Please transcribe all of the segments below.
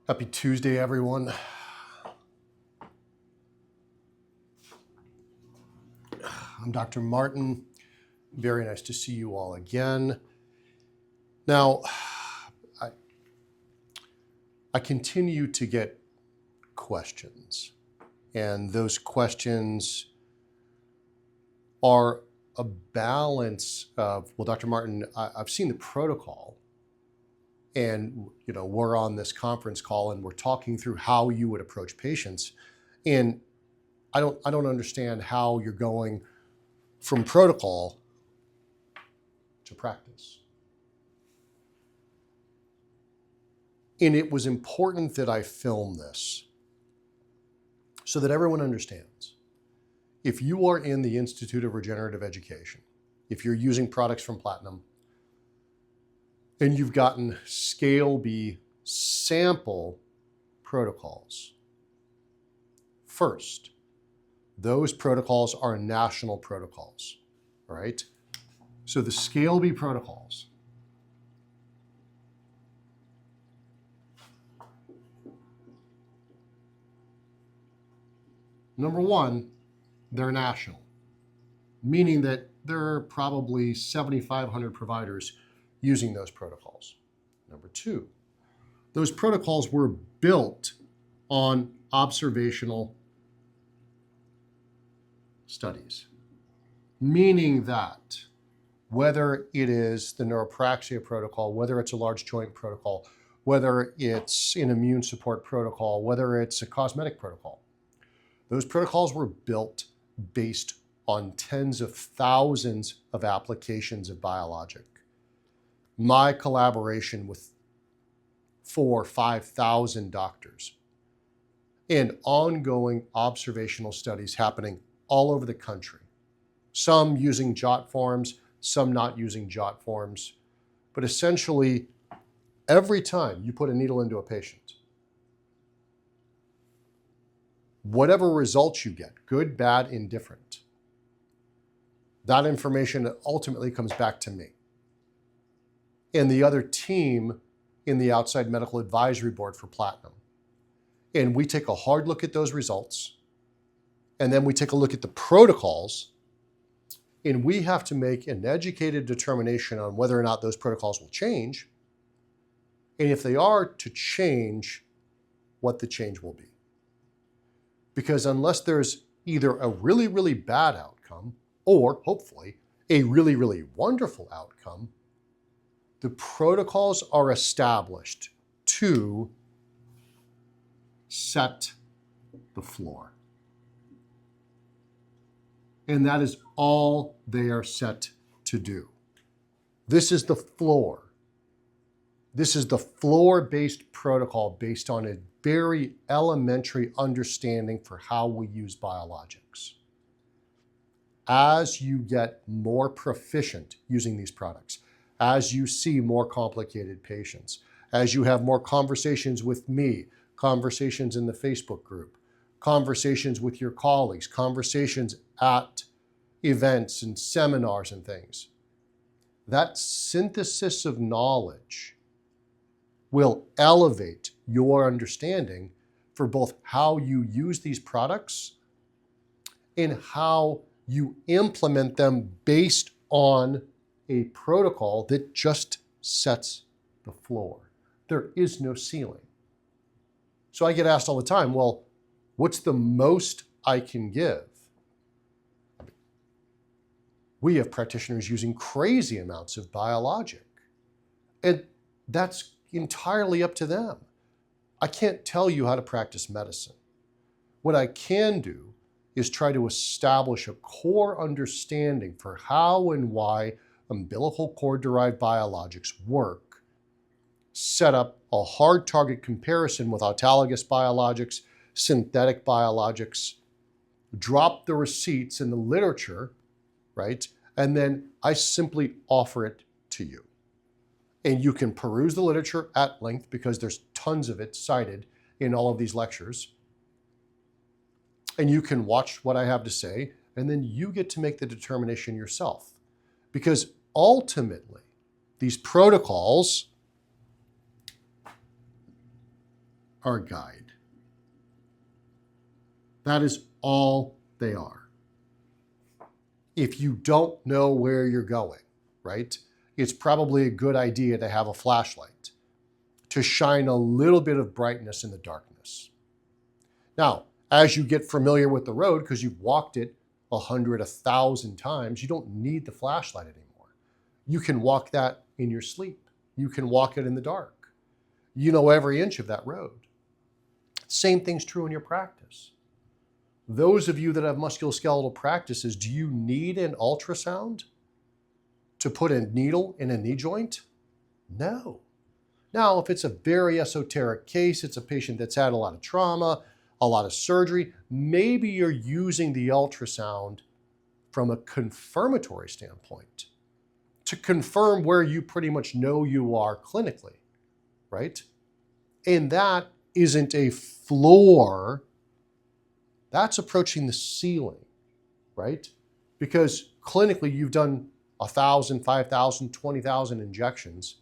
Happy Tuesday, everyone. I'm Dr. Martin. Very nice to see you all again. Now, I continue to get questions, and those questions are a balance of, well, Dr. Martin, I've seen the protocol, and we're on this conference call and we're talking through how you would approach patients, and I don't understand how you're going from protocol to practice. And it was important that I film this so that everyone understands. If you are in the Institute of Regenerative Education, if you're using products from Platinum, and you've gotten ScaleBee sample protocols, first, those protocols are national protocols, all right? So the ScaleBee protocols, number one, they're national, meaning that there are probably 7,500 providers using those protocols. Number two, those protocols were built on observational studies, meaning that whether it is the neuropraxia protocol, whether it's a large joint protocol, whether it's an immune support protocol, whether it's a cosmetic protocol, those protocols were built based on tens of thousands of applications of biologic. My collaboration with 4,000 or 5,000 doctors and ongoing observational studies happening all over the country, some using jot forms, some not using jot forms, but essentially every time you put a needle into a patient, whatever results you get, good, bad, indifferent, that information ultimately comes back to me and the other team in the outside medical advisory board for Platinum. And we take a hard look at those results, and then we take a look at the protocols, and we have to make an educated determination on whether or not those protocols will change, and if they are to change, what the change will be. Because unless there's either a really, really bad outcome, or hopefully a really, really wonderful outcome, the protocols are established to set the floor. And that is all they are set to do. This is the floor. This is the floor-based protocol based on a very elementary understanding for how we use biologics. As you get more proficient using these products, as you see more complicated patients, as you have more conversations with me, conversations in the Facebook group, conversations with your colleagues, conversations at events and seminars and things, that synthesis of knowledge will elevate your understanding for both how you use these products and how you implement them based on a protocol that just sets the floor. There is no ceiling. So I get asked all the time, well, what's the most I can give? We have practitioners using crazy amounts of biologic, and that's entirely up to them. I can't tell you how to practice medicine. What I can do is try to establish a core understanding for how and why umbilical cord-derived biologics work, set up a hard target comparison with autologous biologics, synthetic biologics, drop the receipts in the literature, right? And then I simply offer it to you. And you can peruse the literature at length because there's tons of it cited in all of these lectures. And you can watch what I have to say, and then you get to make the determination yourself. Because ultimately, these protocols are a guide. That is all they are. If you don't know where you're going, right, it's probably a good idea to have a flashlight to shine a little bit of brightness in the darkness. Now, as you get familiar with the road, because you've walked it 100, 1,000 times, you don't need the flashlight anymore. You can walk that in your sleep. You can walk it in the dark. You know every inch of that road. Same thing's true in your practice. Those of you that have musculoskeletal practices, do you need an ultrasound to put a needle in a knee joint? No. Now, if it's a very esoteric case, it's a patient that's had a lot of trauma, a lot of surgery, maybe you're using the ultrasound from a confirmatory standpoint to confirm where you pretty much know you are clinically, right? And that isn't a floor, that's approaching the ceiling, right? Because clinically you've done 1,000, 5,000, 20,000 injections.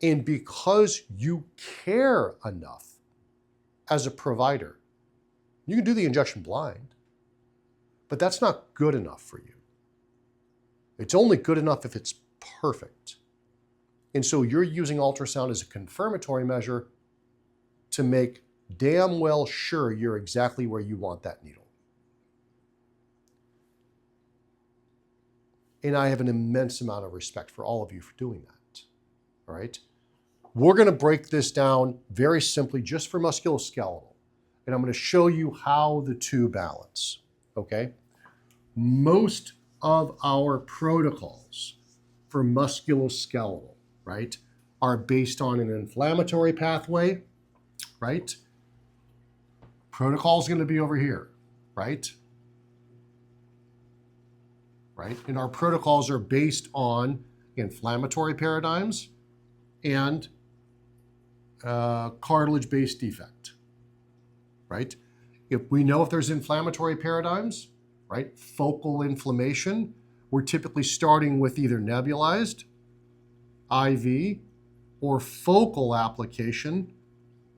And because you care enough as a provider, you can do the injection blind, but that's not good enough for you. It's only good enough if it's perfect. And so you're using ultrasound as a confirmatory measure to make damn well sure you're exactly where you want that needle. And I have an immense amount of respect for all of you for doing that, all right? We're going to break this down very simply just for musculoskeletal. And I'm going to show you how the two balance, okay? Most of our protocols for musculoskeletal, right, are based on an inflammatory pathway, right? Protocol is going to be over here, right? Right? And our protocols are based on inflammatory paradigms and cartilage-based defect, right? If we know if there's inflammatory paradigms, right, focal inflammation, we're typically starting with either nebulized, IV, or focal application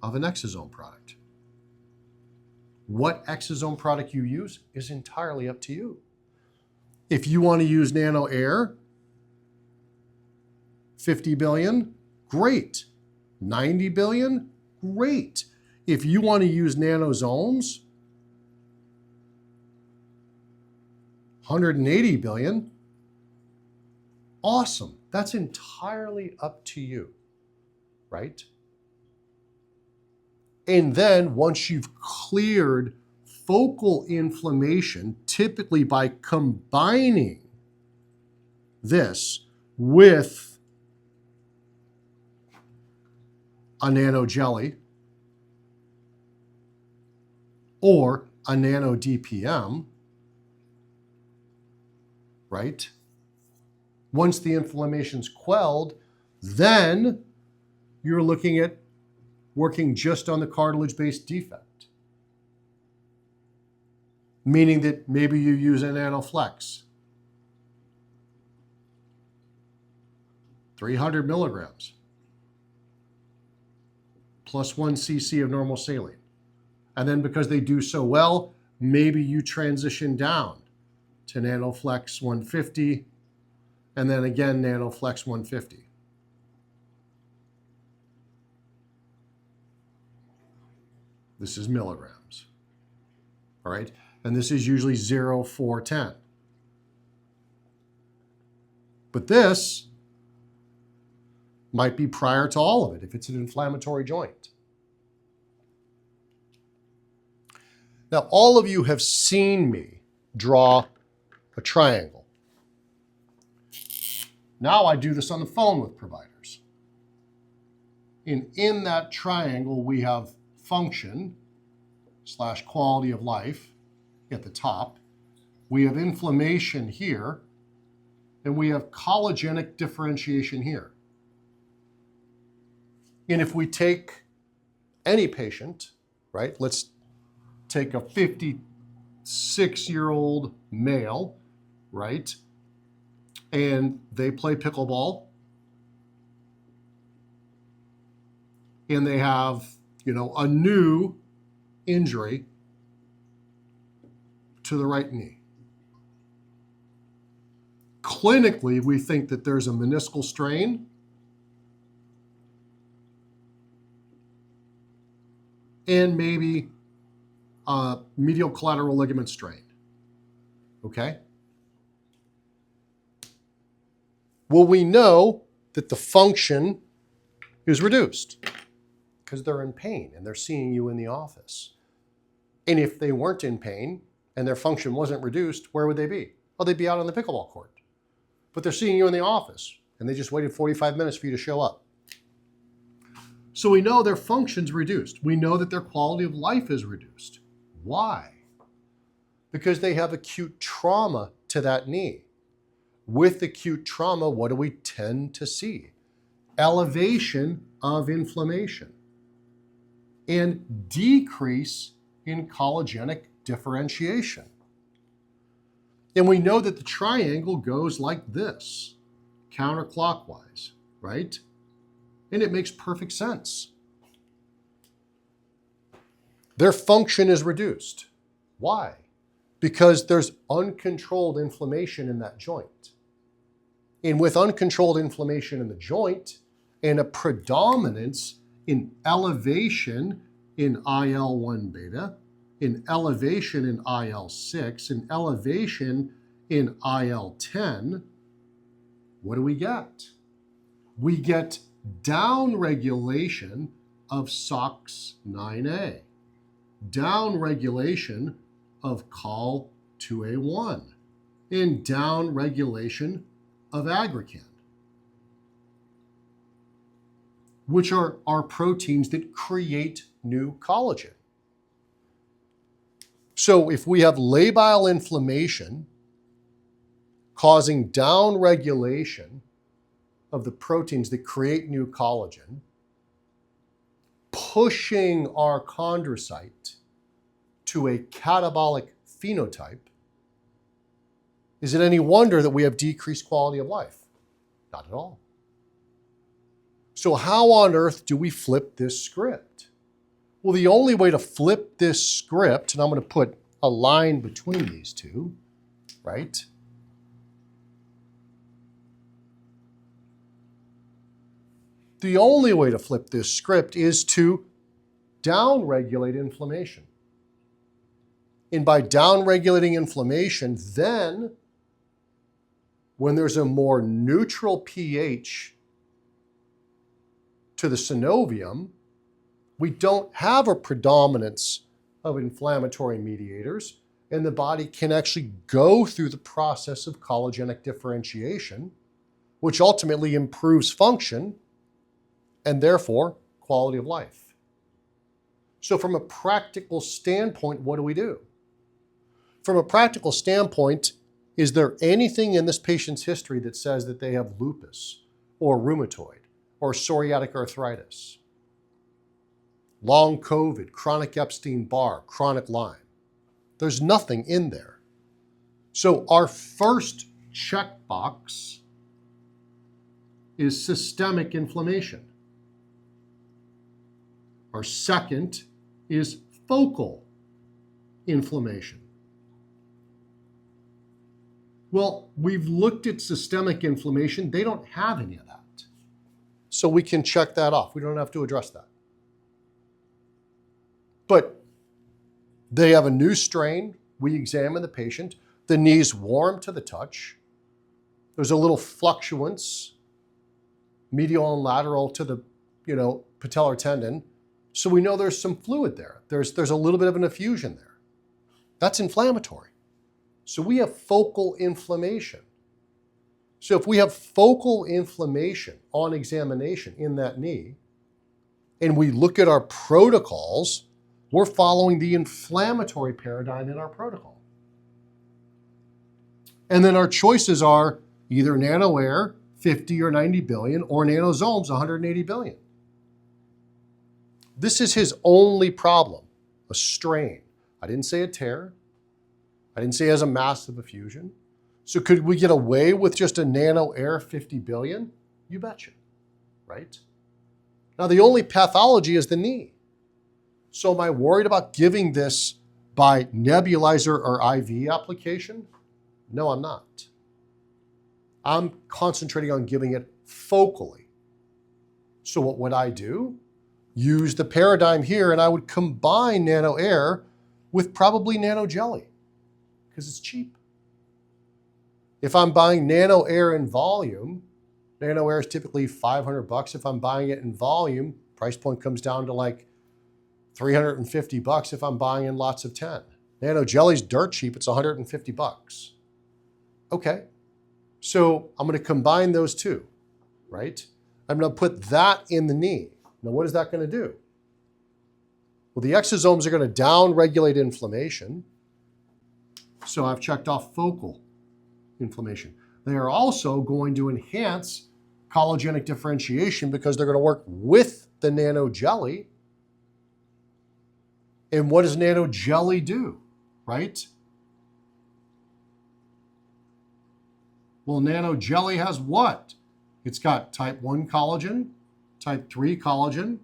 of an exosome product. What exosome product you use is entirely up to you. If you want to use nano air, 50 billion, great. 90 billion, great. If you want to use nanosomes, 180 billion, awesome. That's entirely up to you, right? And then once you've cleared focal inflammation, typically by combining this with a nano jelly or a nano DPM, right? Once the inflammation's quelled, then you're looking at working just on the cartilage-based defect. Meaning that maybe you use a nanoflex. 300 milligrams. Plus 1 cc of normal saline. And then because they do so well, maybe you transition down to nanoflex 150, and then again nanoflex 150. This is milligrams, all right? And this is usually 0, 4, 10. But this might be prior to all of it if it's an inflammatory joint. Now, all of you have seen me draw a triangle. Now I do this on the phone with providers. And in that triangle, we have function / quality of life at the top. We have inflammation here, and we have collagenic differentiation here. And if we take any patient, right, let's take a 56-year-old male, right, and they play pickleball, and they have, a new injury to the right knee. Clinically, we think that there's a meniscal strain and maybe a medial collateral ligament strain. Okay? Well, we know that the function is reduced because they're in pain and they're seeing you in the office. And if they weren't in pain and their function wasn't reduced, where would they be? Well, they'd be out on the pickleball court. But they're seeing you in the office and they just waited 45 minutes for you to show up. So we know their function's reduced. We know that their quality of life is reduced. Why? Because they have acute trauma to that knee. With acute trauma, what do we tend to see? Elevation of inflammation and decrease in collagenic differentiation. And we know that the triangle goes like this, counterclockwise, right? And it makes perfect sense. Their function is reduced. Why? Because there's uncontrolled inflammation in that joint. And with uncontrolled inflammation in the joint and a predominance in elevation in IL-1 beta, in elevation in IL-6, in elevation in IL-10, what do we get? We get downregulation of SOX9A, downregulation of Col2A1, and downregulation of aggrecan, which are proteins that create new collagen. So if we have labile inflammation causing downregulation of the proteins that create new collagen, pushing our chondrocyte to a catabolic phenotype, is it any wonder that we have decreased quality of life? Not at all. So how on earth do we flip this script? Well, the only way to flip this script, and I'm going to put a line between these two, right? The only way to flip this script is to downregulate inflammation. And by downregulating inflammation, then when there's a more neutral pH to the synovium, we don't have a predominance of inflammatory mediators, and the body can actually go through the process of collagenic differentiation, which ultimately improves function and therefore quality of life. So from a practical standpoint, what do? From a practical standpoint, is there anything in this patient's history that says that they have lupus or rheumatoid or psoriatic arthritis, long COVID, chronic Epstein-Barr, chronic Lyme? There's nothing in there. So our first checkbox is systemic inflammation. Our second is focal inflammation. Well, we've looked at systemic inflammation. They don't have any of that. So we can check that off. We don't have to address that. But they have a new strain. We examine the patient. The knee's warm to the touch. There's a little fluctuance, medial and lateral to the, patellar tendon. So we know there's some fluid there. There's a little bit of an effusion there. That's inflammatory. So we have focal inflammation. So if we have focal inflammation on examination in that knee, and we look at our protocols, we're following the inflammatory paradigm in our protocol. And then our choices are either nanoair, 50 or 90 billion, or nanosomes, 180 billion. This is his only problem, a strain. I didn't say a tear. I didn't say it has a massive effusion. So could we get away with just a nanoair 50 billion? You betcha, right? Now, the only pathology is the knee. So am I worried about giving this by nebulizer or IV application? No, I'm not. I'm concentrating on giving it focally. So what would I do? Use the paradigm here, and I would combine nano air with probably nano jelly because it's cheap. If I'm buying nano air in volume, nano air is typically $500. If I'm buying it in volume, price point comes down to like $350 if I'm buying in lots of 10. Nano jelly's dirt cheap, it's $150. Okay, so I'm going to combine those two, right? I'm going to put that in the knee. Now, what is that going to do? Well, the exosomes are going to down-regulate inflammation. So I've checked off focal inflammation. They are also going to enhance collagenic differentiation because they're going to work with the nano jelly. And what does nano jelly do, right? Well, nano jelly has what? It's got type 1 collagen, type 3 collagen,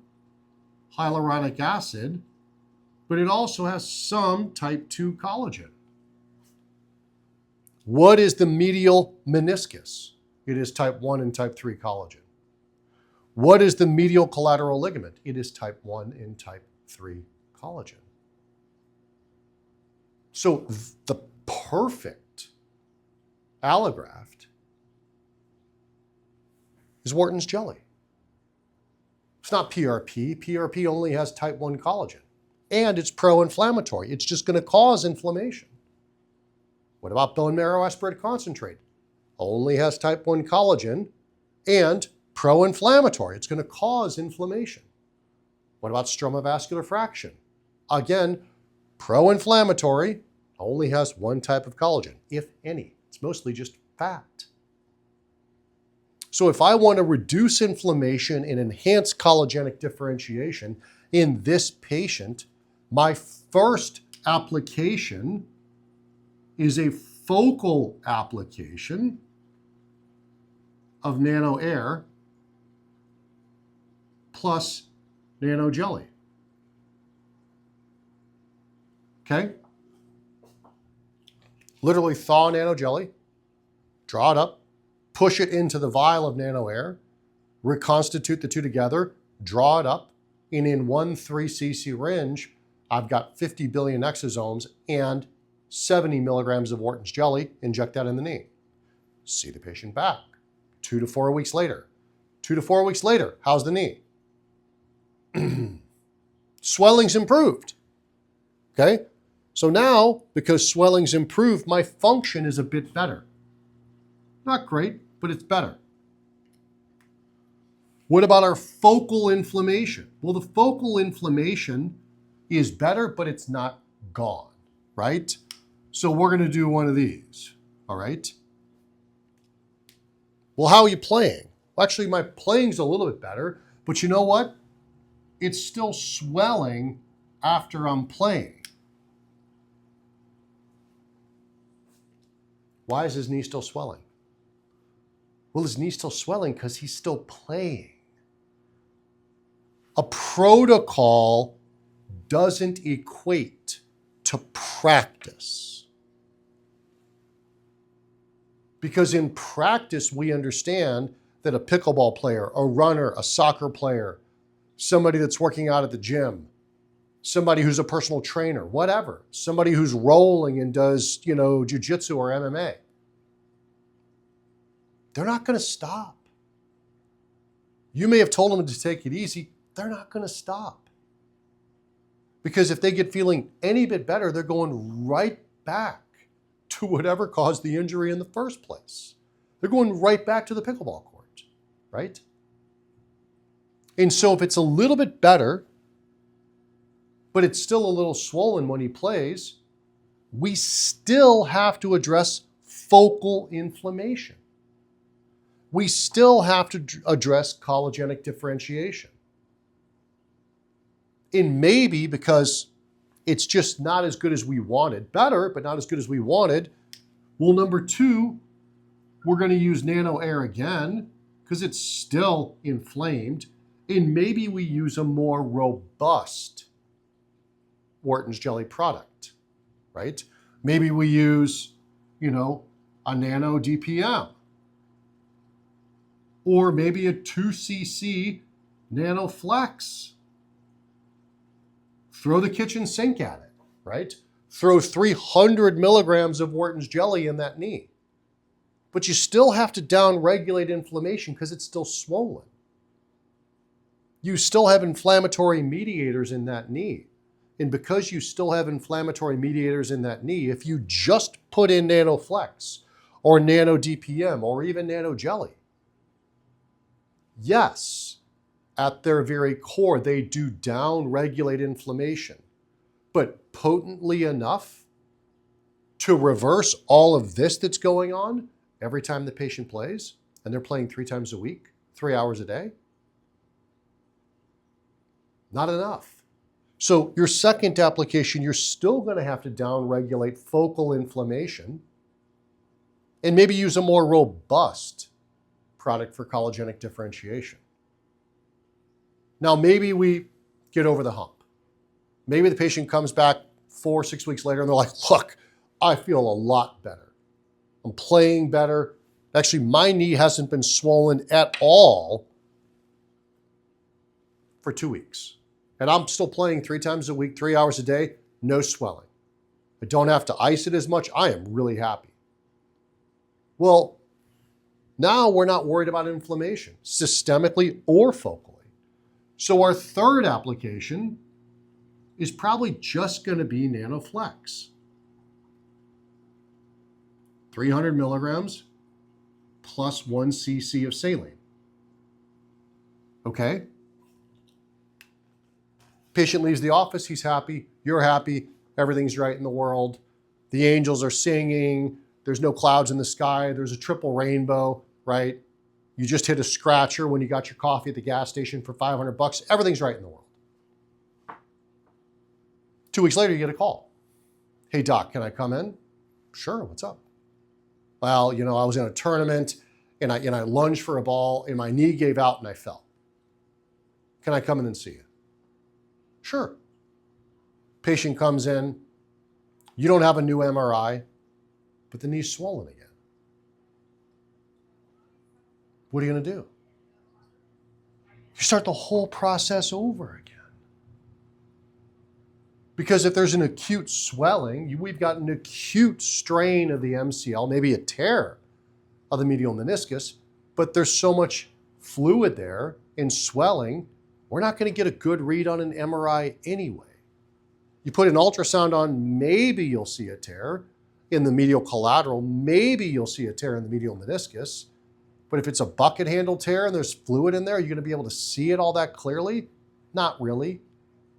hyaluronic acid, but it also has some type 2 collagen. What is the medial meniscus? It is type 1 and type 3 collagen. What is the medial collateral ligament? It is type 1 and type 3 collagen. So the perfect allograft is Wharton's jelly. It's not PRP. PRP only has type 1 collagen. And it's pro-inflammatory. It's just going to cause inflammation. What about bone marrow aspirated concentrate? Only has type 1 collagen and pro-inflammatory. It's going to cause inflammation. What about stromovascular fraction? Again, pro-inflammatory, only has one type of collagen, if any. It's mostly just fat. So if I want to reduce inflammation and enhance collagenic differentiation in this patient, my first application is a focal application of nano air plus nano jelly. Okay? Literally thaw nano jelly, draw it up, push it into the vial of nano air, reconstitute the two together, draw it up, and in 1 3c syringe, I've got 50 billion exosomes and 70 milligrams of Wharton's jelly, inject that in the knee. See the patient back 2 to 4 weeks later. 2 to 4 weeks later, how's the knee? Swelling's improved. Okay? So now, because swelling's improved, my function is a bit better. Not great, but it's better. What about our focal inflammation? Well, the focal inflammation is better, but it's not gone, right? So we're going to do one of these, all right? Well, how are you playing? Well, actually, my playing's a little bit better, but you know what? It's still swelling after I'm playing. Why is his knee still swelling? Well, his knee's still swelling because he's still playing. A protocol doesn't equate to practice. Because in practice, we understand that a pickleball player, a runner, a soccer player, somebody that's working out at the gym, somebody who's a personal trainer, whatever, somebody who's rolling and does, jiu-jitsu or MMA, they're not going to stop. You may have told them to take it easy. They're not going to stop. Because if they get feeling any bit better, they're going right back to whatever caused the injury in the first place. They're going right back to the pickleball court, right? And so if it's a little bit better, but it's still a little swollen when he plays, we still have to address focal inflammation. We still have to address collagenic differentiation. And maybe because it's just not as good as we wanted, better, but not as good as we wanted, well, number 2, we're going to use nano air again because it's still inflamed. And maybe we use a more robust Wharton's jelly product, right? Maybe we use, a nano DPM, or maybe a 2cc NanoFlex. Throw the kitchen sink at it, right? Throw 300 milligrams of Wharton's jelly in that knee. But you still have to downregulate inflammation because it's still swollen. You still have inflammatory mediators in that knee. And because you still have inflammatory mediators in that knee, if you just put in NanoFlex or Nano DPM or even Nano Jelly, yes, at their very core, they do downregulate inflammation, but potently enough to reverse all of this that's going on every time the patient plays, and they're playing 3 times a week, 3 hours a day? Not enough. So your second application, you're still going to have to downregulate focal inflammation and maybe use a more robust product for collagenic differentiation. Now, maybe we get over the hump. Maybe the patient comes back 4 or 6 weeks later and they're like, look, I feel a lot better. I'm playing better. Actually, my knee hasn't been swollen at all for 2 weeks. And I'm still playing 3 times a week, 3 hours a day, no swelling. I don't have to ice it as much. I am really happy. Well, now we're not worried about inflammation, systemically or focally. So our third application is probably just going to be NanoFlex. 300 milligrams plus 1 cc of saline. Okay? Patient leaves the office, he's happy, you're happy, everything's right in the world. The angels are singing, there's no clouds in the sky, there's a triple rainbow, right? You just hit a scratcher when you got your coffee at the gas station for $500, everything's right in the world. 2 weeks later, you get a call. Hey doc, can I come in? Sure, what's up? Well, I was in a tournament and I lunged for a ball and my knee gave out and I fell. Can I come in and see you? Sure. Patient comes in, you don't have a new MRI, but the knee's swollen again. What are you going to do? You start the whole process over again. Because if there's an acute swelling, we've got an acute strain of the MCL, maybe a tear of the medial meniscus, but there's so much fluid there and swelling, we're not going to get a good read on an MRI anyway. You put an ultrasound on, maybe you'll see a tear in the medial collateral, maybe you'll see a tear in the medial meniscus, but if it's a bucket handle tear and there's fluid in there, you're going to be able to see it all that clearly? Not really.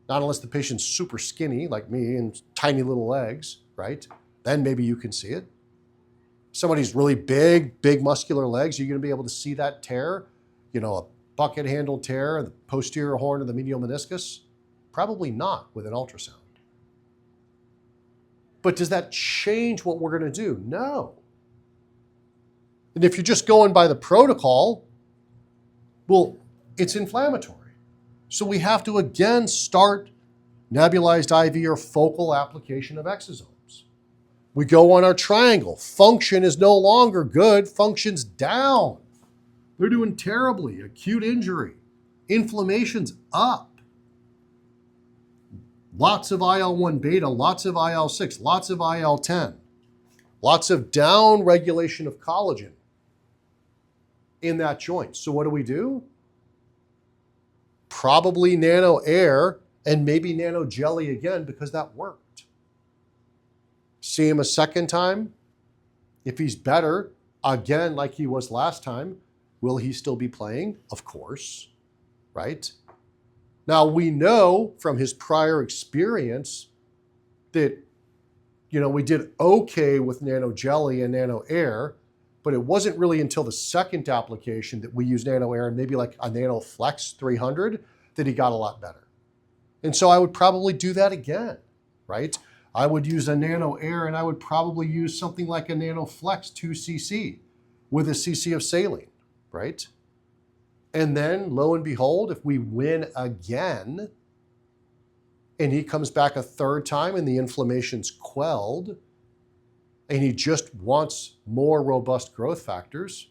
Not unless the patient's super skinny like me and tiny little legs, right? Then maybe you can see it. Somebody's really big muscular legs, you're going to be able to see that tear, a bucket handle tear in the posterior horn of the medial meniscus? Probably not with an ultrasound. But does that change what we're going to do? No. And if you're just going by the protocol, well, it's inflammatory. So we have to again start nebulized IV or focal application of exosomes. We go on our triangle. Function is no longer good. Function's down. They're doing terribly. Acute injury. Inflammation's up. Lots of IL-1 beta, lots of IL-6, lots of IL-10. Lots of down regulation of collagen in that joint. So what do? Probably nano air and maybe nano jelly again because that worked. See him a second time. If he's better, again like he was last time, will he still be playing? Of course, right? Now we know from his prior experience that, we did okay with nano jelly and nano air, but it wasn't really until the second application that we used nano air and maybe like a NanoFlex 300 that he got a lot better. And so I would probably do that again, right? I would use a nano air and I would probably use something like a NanoFlex 2cc with a cc of saline, right? And then, lo and behold, if we win again, and he comes back a third time and the inflammation's quelled, and he just wants more robust growth factors,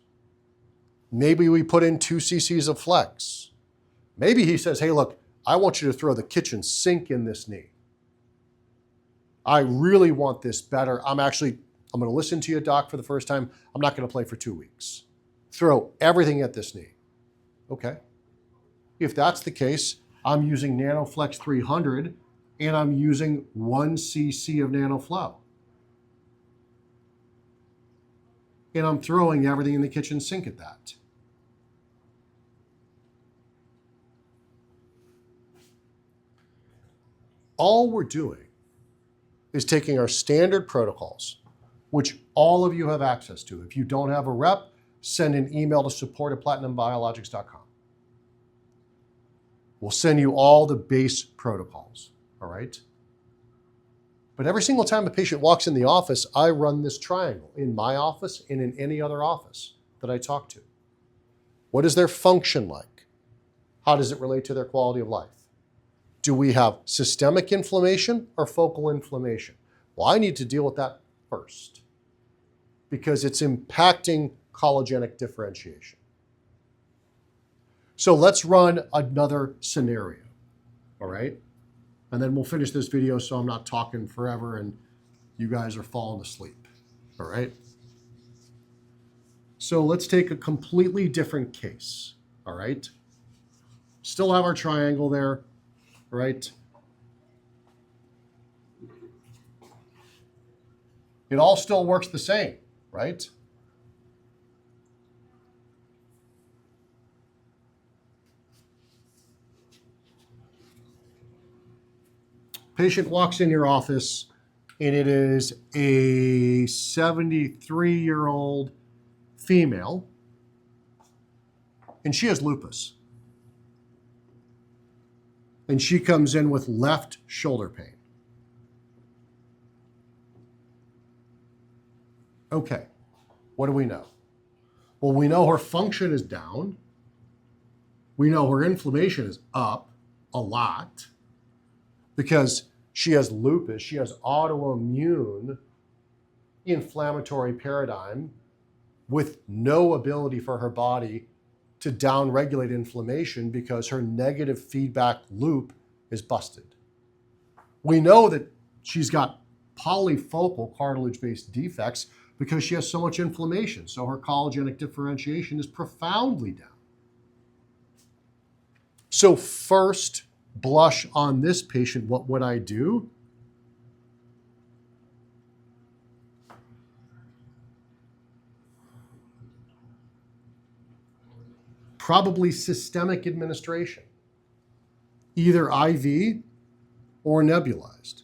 maybe we put in 2 cc's of flex. Maybe he says, hey, look, I want you to throw the kitchen sink in this knee. I really want this better. I'm going to listen to you, doc, for the first time. I'm not going to play for 2 weeks. Throw everything at this knee. Okay. If that's the case, I'm using NanoFlex 300 and I'm using 1 cc of NanoFlow. And I'm throwing everything in the kitchen sink at that. All we're doing is taking our standard protocols, which all of you have access to. If you don't have a rep, send an email to support@platinumbiologics.com. We'll send you all the base protocols, all right? But every single time a patient walks in the office, I run this triangle in my office and in any other office that I talk to. What is their function like? How does it relate to their quality of life? Do we have systemic inflammation or focal inflammation? Well, I need to deal with that first because it's impacting collagenic differentiation. So let's run another scenario, all right? And then we'll finish this video so I'm not talking forever and you guys are falling asleep, all right? So let's take a completely different case, all right? Still have our triangle there, right? It all still works the same, right? Patient walks in your office and it is a 73-year-old female and she has lupus. And she comes in with left shoulder pain. Okay, what do we know? Well, we know her function is down. We know her inflammation is up a lot because she has lupus, she has autoimmune inflammatory paradigm with no ability for her body to downregulate inflammation because her negative feedback loop is busted. We know that she's got polyfocal cartilage-based defects because she has so much inflammation, so her collagenic differentiation is profoundly down. So first blush on this patient, what would I do? Probably systemic administration, either IV or nebulized.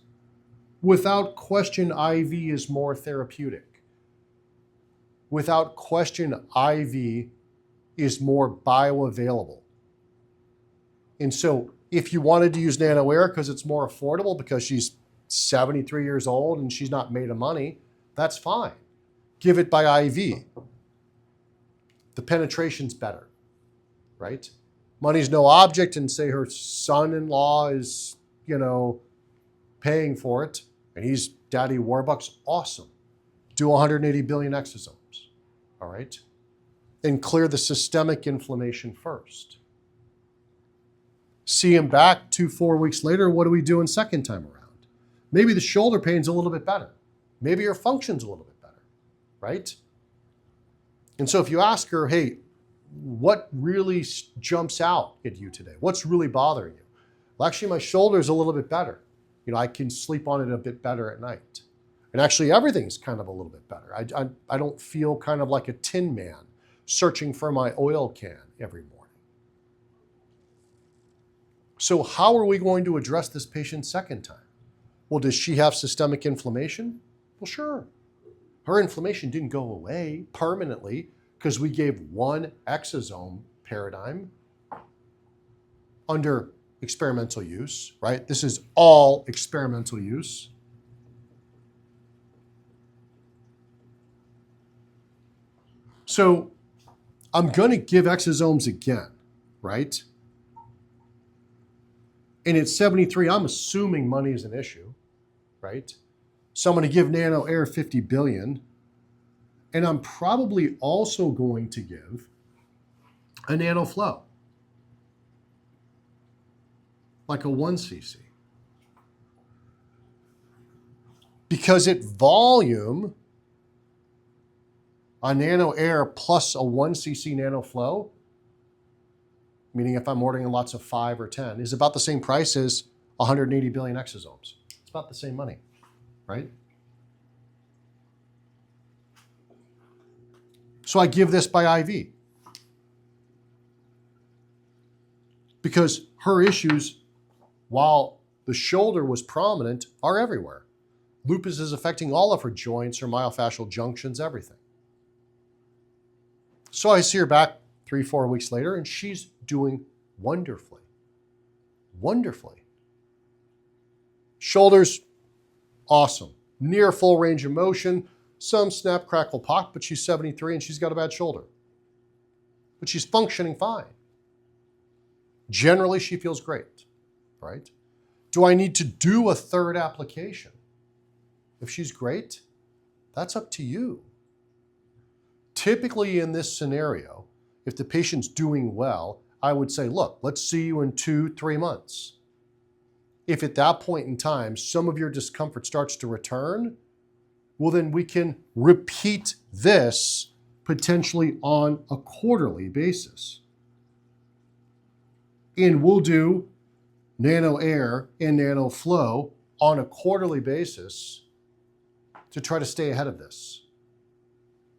Without question, IV is more therapeutic. Without question, IV is more bioavailable. And so if you wanted to use NanoAir because it's more affordable because she's 73 years old and she's not made of money, that's fine. Give it by IV. The penetration's better, right? Money's no object and say her son-in-law is, paying for it and he's Daddy Warbucks, awesome. Do 180 billion exosomes, all right? And clear the systemic inflammation first. See him back 2-4 weeks later, what do we do in second time around? Maybe the shoulder pain's a little bit better. Maybe her function's a little bit better, right? And so if you ask her, hey, what really jumps out at you today? What's really bothering you? Well, actually, my shoulder's a little bit better. I can sleep on it a bit better at night. And actually, everything's kind of a little bit better. I don't feel kind of like a tin man searching for my oil can every morning. So how are we going to address this patient second time? Well, does she have systemic inflammation? Well, sure. Her inflammation didn't go away permanently because we gave one exosome paradigm under experimental use, right? This is all experimental use. So I'm going to give exosomes again, right? And at 73, I'm assuming money is an issue, right? So I'm going to give Nano Air 50 billion. And I'm probably also going to give a Nano Flow, like a 1 cc. Because at volume, a Nano Air plus a 1 cc Nano Flow, meaning if I'm ordering lots of 5 or 10, is about the same price as 180 billion exosomes. It's about the same money, right? So I give this by IV. Because her issues, while the shoulder was prominent, are everywhere. Lupus is affecting all of her joints, her myofascial junctions, everything. So I see her back 3-4 weeks later, and she's doing wonderfully. Wonderfully. Shoulders, awesome. Near full range of motion, some snap, crackle, pop, but she's 73 and she's got a bad shoulder. But she's functioning fine. Generally, she feels great, right? Do I need to do a third application? If she's great, that's up to you. Typically in this scenario, if the patient's doing well, I would say, look, let's see you in 2-3 months. If at that point in time, some of your discomfort starts to return, well, then we can repeat this potentially on a quarterly basis. And we'll do Nano Air and Nano Flow on a quarterly basis to try to stay ahead of this.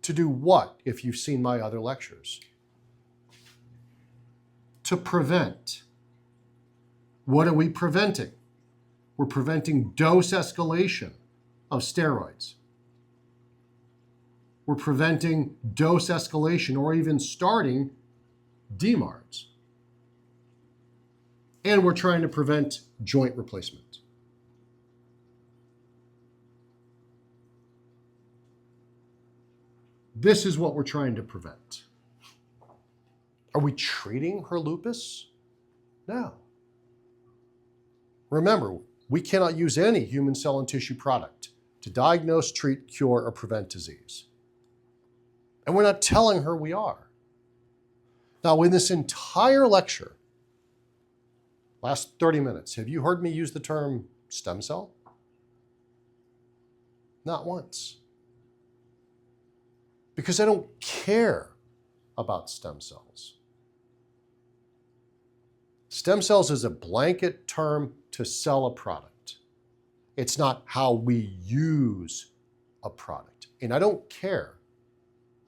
To do what, if you've seen my other lectures? To prevent. What are we preventing? We're preventing dose escalation of steroids. We're preventing dose escalation or even starting DMARDs. And we're trying to prevent joint replacement. This is what we're trying to prevent. Are we treating her lupus? No. Remember, we cannot use any human cell and tissue product to diagnose, treat, cure, or prevent disease. And we're not telling her we are. Now, in this entire lecture, last 30 minutes, have you heard me use the term stem cell? Not once. Because I don't care about stem cells. Stem cells is a blanket term to sell a product. It's not how we use a product. And I don't care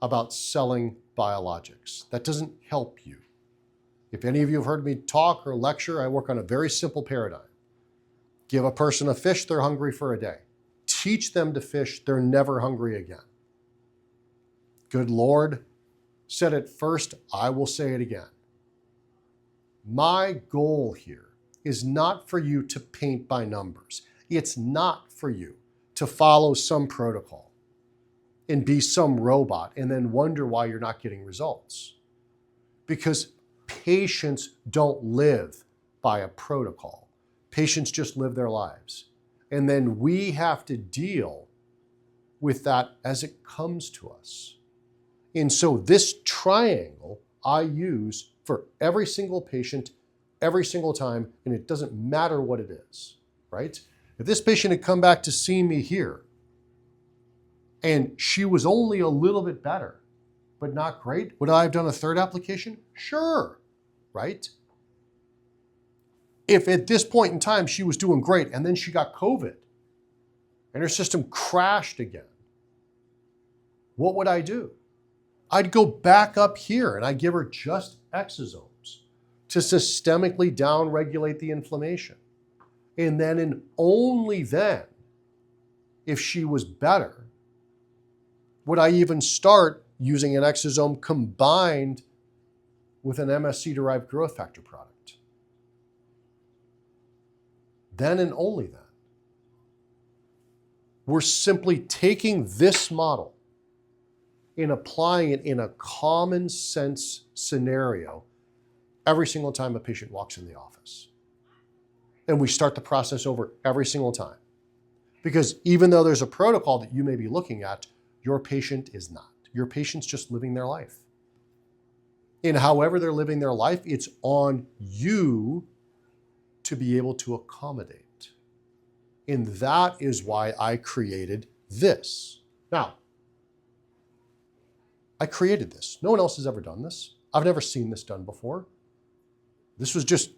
about selling biologics. That doesn't help you. If any of you have heard me talk or lecture, I work on a very simple paradigm. Give a person a fish, they're hungry for a day. Teach them to fish, they're never hungry again. Good Lord said it first, I will say it again. My goal here is not for you to paint by numbers. It's not for you to follow some protocol and be some robot and then wonder why you're not getting results. Because patients don't live by a protocol. Patients just live their lives. And then we have to deal with that as it comes to us. And so this triangle I use for every single patient, every single time, and it doesn't matter what it is, right? If this patient had come back to see me here, and she was only a little bit better, but not great, would I have done a third application? Sure, right? If at this point in time she was doing great and then she got COVID and her system crashed again, what would I do? I'd go back up here and I'd give her just exosomes to systemically downregulate the inflammation. And then and only then, if she was better, would I even start using an exosome combined with an MSC-derived growth factor product. Then and only then. We're simply taking this model and applying it in a common sense scenario every single time a patient walks in the office. And we start the process over every single time. Because even though there's a protocol that you may be looking at, your patient is not. Your patient's just living their life. And however they're living their life, it's on you to be able to accommodate. And that is why I created this. Now, I created this. No one else has ever done this. I've never seen this done before. This was just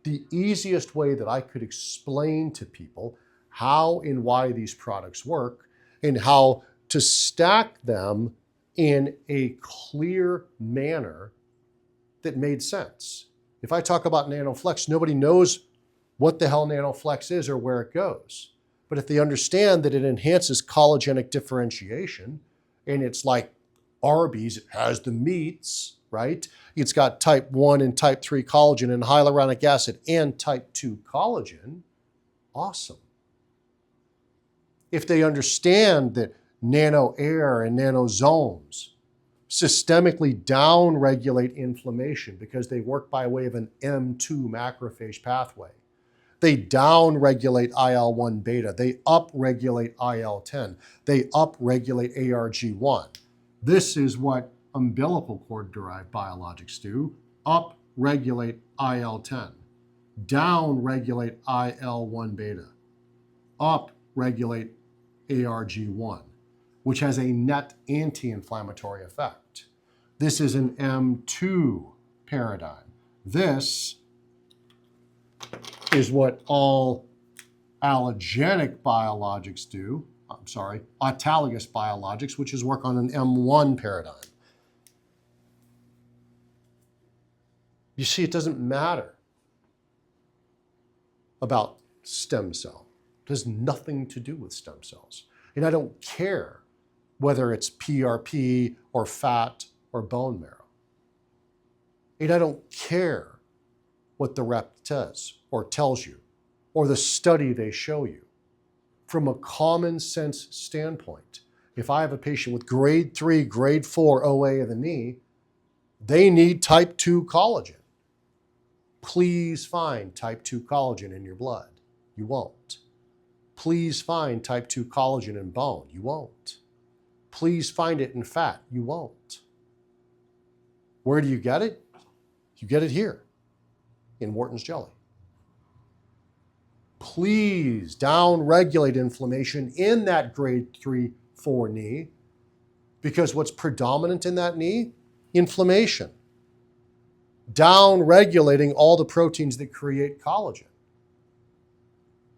the easiest way that I could explain to people how and why these products work and how to stack them in a clear manner that made sense. If I talk about NanoFlex, nobody knows what the hell NanoFlex is or where it goes. But if they understand that it enhances collagenic differentiation, and it's like Arby's, it has the meats, right? It's got type 1 and type 3 collagen and hyaluronic acid and type 2 collagen, awesome. If they understand that nano air and nanosomes systemically downregulate inflammation because they work by way of an M2 macrophage pathway. They downregulate IL-1 beta. They upregulate IL-10. They upregulate ARG1. This is what umbilical cord-derived biologics do. Upregulate IL-10. Downregulate IL-1 beta. Upregulate ARG1, which has a net anti-inflammatory effect. This is an M2 paradigm. This is what all allogenic biologics do. Autologous biologics, which is work on an M1 paradigm. You see, it doesn't matter about stem cell. It has nothing to do with stem cells. And I don't care whether it's PRP or fat or bone marrow. And I don't care what the rep says or tells you or the study they show you. From a common sense standpoint, if I have a patient with grade 3, grade 4 OA of the knee, they need type 2 collagen. Please find type 2 collagen in your blood. You won't. Please find type 2 collagen in bone. You won't. Please find it in fat. You won't. Where do you get it? You get it here in Wharton's jelly. Please downregulate inflammation in that grade 3, 4 knee, because what's predominant in that knee? Inflammation. Downregulating all the proteins that create collagen.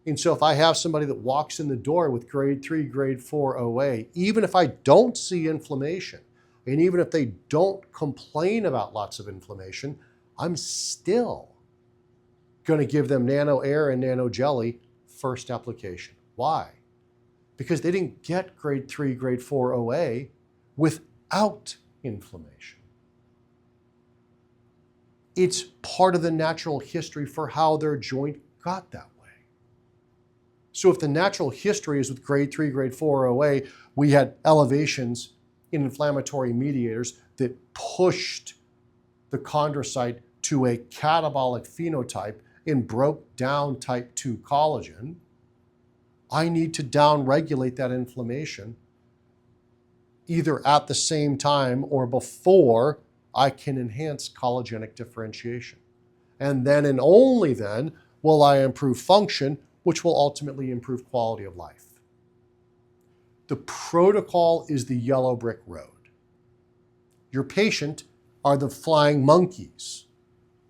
And so if I have somebody that walks in the door with grade 3, grade 4 OA, even if I don't see inflammation, and even if they don't complain about lots of inflammation, I'm still going to give them nano air and nano jelly first application. Why? Because they didn't get grade 3, grade 4 OA without inflammation. It's part of the natural history for how their joint got that way. So if the natural history is with grade 3, grade 4 OA, we had elevations in inflammatory mediators that pushed the chondrocyte to a catabolic phenotype and broke down type 2 collagen, I need to downregulate that inflammation either at the same time or before I can enhance collagenic differentiation. And then and only then will I improve function, which will ultimately improve quality of life. The protocol is the yellow brick road. Your patient are the flying monkeys,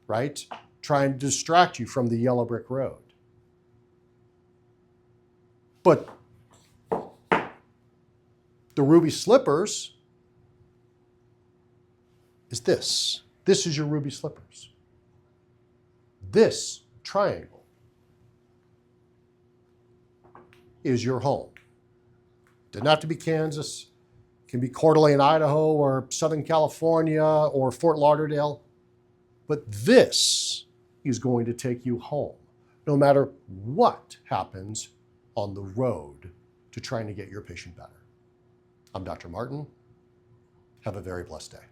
right? Trying to distract you from the yellow brick road. But the ruby slippers is this. This is your ruby slippers. This triangle is your home. Doesn't have to be Kansas. It can be Coeur d'Alene, Idaho, or Southern California, or Fort Lauderdale. But this is going to take you home, no matter what happens on the road to trying to get your patient better. I'm Dr. Martin. Have a very blessed day.